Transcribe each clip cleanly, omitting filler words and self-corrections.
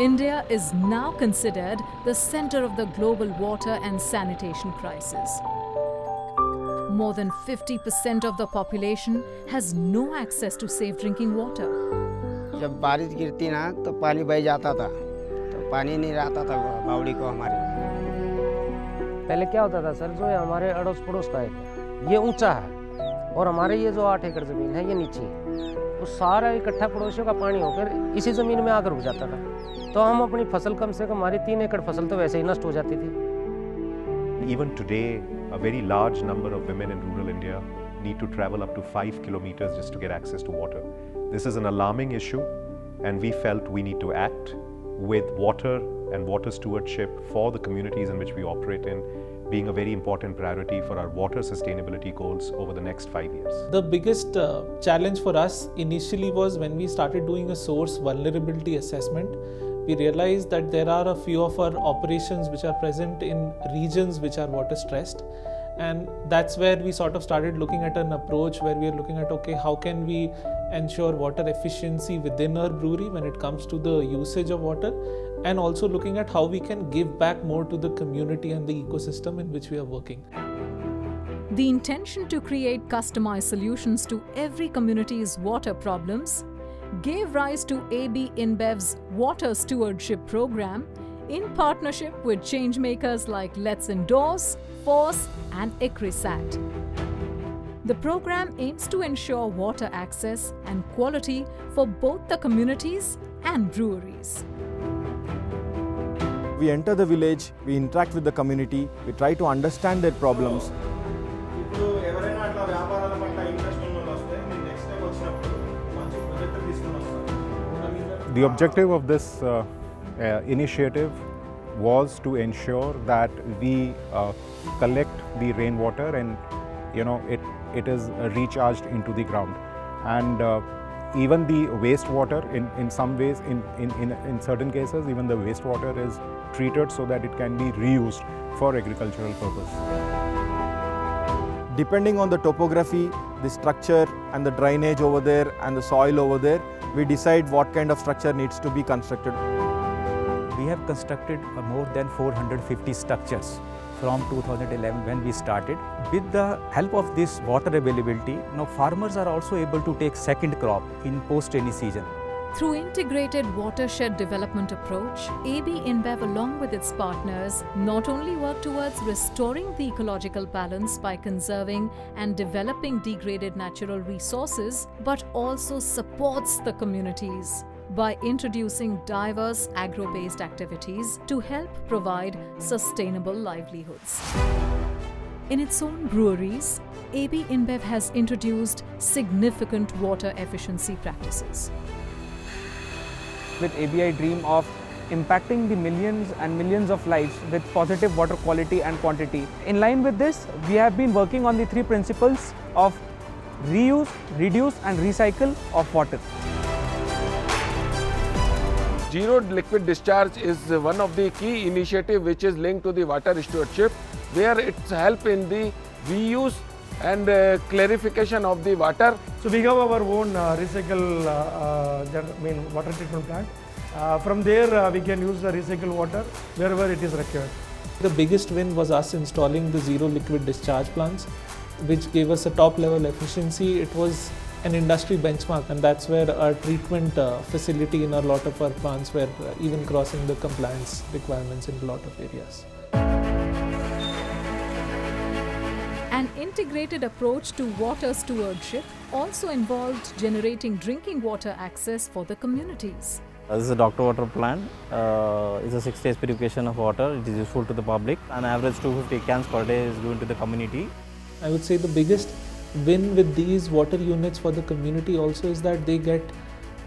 India is now considered the center of the global water and sanitation crisis. More than 50% of the population has no access to safe drinking water. जब बारिश गिरती ना तो पानी बह जाता था, तो पानी नहीं रहता था बावड़ी को हमारे। पहले क्या होता था सर, जो हमारे अड़ोस पड़ोस का है ये ऊंचा है और हमारे ये जो 8 एकड़ ज़मीन है ये नीचे है, तो सारा इकट्ठा पड़ोसियों का पानी होकर इसी ज़मीन में आकर रुक जाता था, तो हम अपनी फसल कम से कम हमारी 3 एकड़ फसल तो वैसे ही नष्ट हो जाती थी। Even today, a very large number of women in rural India need to travel up to 5 kilometers just to get access to water. This is an alarming issue, and we felt we need to act with water and water stewardship for the communities in which we operate in being a very important priority for our water sustainability goals over the next 5 years. The biggest challenge for us initially was when we started doing a source vulnerability assessment. We realized that there are a few of our operations which are present in regions which are water stressed, and that's where we sort of started looking at an approach where we are looking at, okay, how can we ensure water efficiency within our brewery when it comes to the usage of water, and also looking at how we can give back more to the community and the ecosystem in which we are working. The intention to create customized solutions to every community's water problems gave rise to AB InBev's Water Stewardship Program in partnership with changemakers like Let's Endorse, Force and ICRISAT. The program aims to ensure water access and quality for both the communities and breweries. We enter the village, we interact with the community, we try to understand their problems. The objective of this initiative was to ensure that we collect the rainwater and it is recharged into the ground, and even the wastewater in some ways, in certain cases even the wastewater is treated so that it can be reused for agricultural purpose. Depending on the topography, the structure and the drainage over there and the soil over there, we decide what kind of structure needs to be constructed. We have constructed more than 450 structures from 2011 when we started. With the help of this water availability, now farmers are also able to take second crop in post-rainy season. Through integrated watershed development approach, AB InBev along with its partners not only work towards restoring the ecological balance by conserving and developing degraded natural resources, but also supports the communities by introducing diverse agro-based activities to help provide sustainable livelihoods. In its own breweries, AB InBev has introduced significant water efficiency practices. With AB, I dream of impacting the millions and millions of lives with positive water quality and quantity. In line with this, we have been working on the 3 principles of reuse, reduce and recycle of water. Zero liquid discharge is one of the key initiatives which is linked to the water stewardship, where it's help in the reuse and clarification of the water. So we have our own water treatment plant. From there we can use the recycled water wherever it is required. The biggest win was us installing the zero liquid discharge plants, which gave us a top level efficiency. It was an industry benchmark, and that's where our treatment facility in a lot of our plants were even crossing the compliance requirements in a lot of areas. An integrated approach to water stewardship also involved generating drinking water access for the communities. This is a doctor water plant. It's a 6 days purification of water. It is useful to the public. On average 250 cans per day is given to the community. I would say the biggest win with these water units for the community also is that they get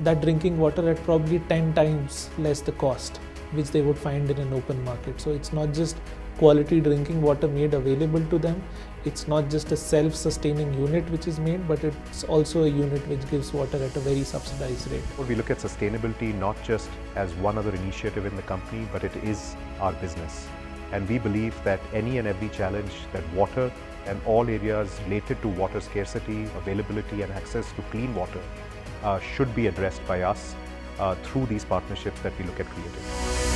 that drinking water at probably 10 times less the cost which they would find in an open market. So it's not just quality drinking water made available to them. It's not just a self-sustaining unit which is made, but it's also a unit which gives water at a very subsidized rate. We look at sustainability not just as one other initiative in the company, but it is our business. And we believe that any and every challenge that water and all areas related to water scarcity, availability and access to clean water should be addressed by us through these partnerships that we look at creating.